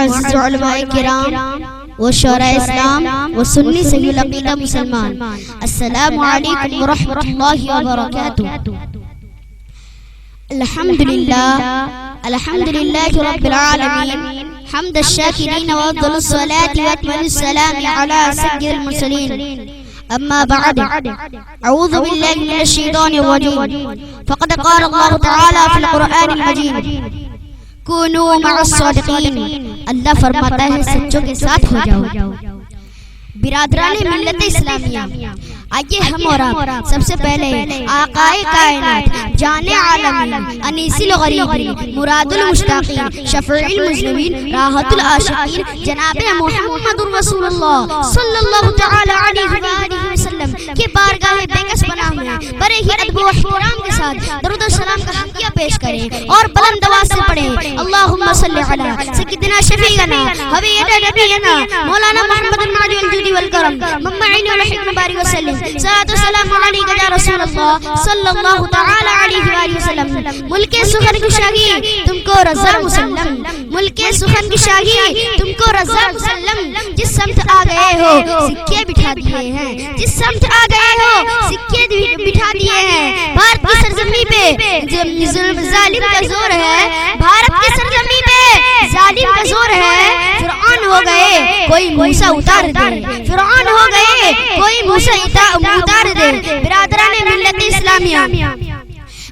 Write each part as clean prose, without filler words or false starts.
معزز علماء کرام و شعراء اسلام و سنی صحیح العقیدہ مسلمان، السلام علیکم ورحمۃ اللہ وبرکاتہ۔ الحمد للہ رب العالمین، حمد الشاکرین وافضل الصلاة واکمل السلام علی سید المرسلین، اما بعد، اعوذ باللہ من الشیطان الرجیم، فقد قال اللہ تعالی فی القرآن المجید کونوا مع الصادقین، اللہ فرماتا ہے سچوں کے ساتھ ہو جاؤ۔ برادران ملت اسلامیہ، آئیے ہم اور آپ سب سے پہلے آقائے کائنات، جان عالمین، انیس الغریبین، مراد المشتاقین، شفیع المذنبین، راحت العاشقین، جناب محمد رسول اللہ صلی اللہ تعالی علیہ وآلہ وسلم کے بارگاہ بیکس بنا ہوئے بڑے ہی ادب و احترام کے ساتھ درود و سلام کا حمدیہ پیش کریں اور بلند آواز سے پڑھیں، اللہم صلی علی سیدنا شفیعنا حبیبنا نبینا مولانا محمد المعلی الجود والکرم ممعین والحکم باری وسلم، صلاۃ والسلام علیک یا رسول اللہ صلی اللہ تعالی علیہ وآلہ وسلم۔ ملک سخن کی شاہی تم کو رضا مسلم، ملک سخن کی شاہی تم کو رضا مسلم، جس سمت آ گئے ہو سکے بٹھا دیے ہیں، جس سمت آ گئے ہو سکے بٹھا دیے ہیں۔ بھارت کی سرزمین پہ ظالم کا زور ہے، بھارت کی سرزمین پہ ظالم کا زور ہے، فرعون ہو گئے کوئی موسیٰ اتار دے، فرعون ہو گئے کوئی موسیٰ اتار دے۔ برادران ملت اسلامیہ،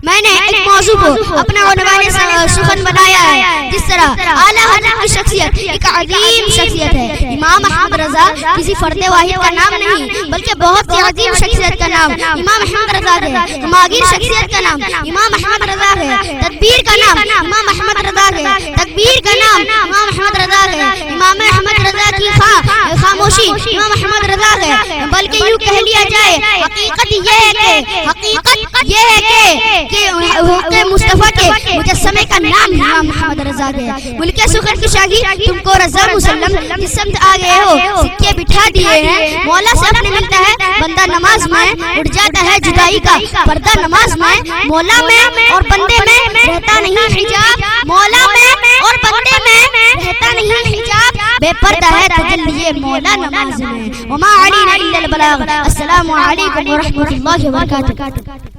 میں نے ایک موضوع کو اپنا عنوان سخن بنایا ہے، جس طرح اعلیٰ حضرت کی شخصیت ایک عظیم شخصیت ہے۔ امام احمد رضا کسی فرد واحد کا نام نہیں بلکہ بہت سی عظیم شخصیت کا نام امام احمد رضا ہے۔ ہماگیر شخصیت کا نام امام احمد رضا ہے، تدبیر کا نام امام احمد رضا ہے، تکبیر کا نام امام احمد رضا ہے، امام احمد رضا کی خاموشی امام احمد رضا ہے، بلکہ یوں کہہ لیا جائے حقیقت یہ ہے کہ حق مصطفیٰ کے مجسمے کا نام امام محمد رضا ہے۔ ملک سخن کی شاہی تم کو رضا مسلم، جس سمت آ گئے ہو سکے بٹھا دیے ہیں۔ مولا سے اپنے ملتا ہے بندہ نماز میں، اٹھ جاتا ہے جدائی کا پردہ نماز میں، مولا میں اور بندے میں رہتا نہیں حجاب، مولا میں اور بندے میں رہتا نہیں حجاب، بے پردہ ہے تجلی مولا نماز میں۔ وما علینا الا البلاغ۔ السلام علیکم ورحمۃ اللہ وبرکاتہ۔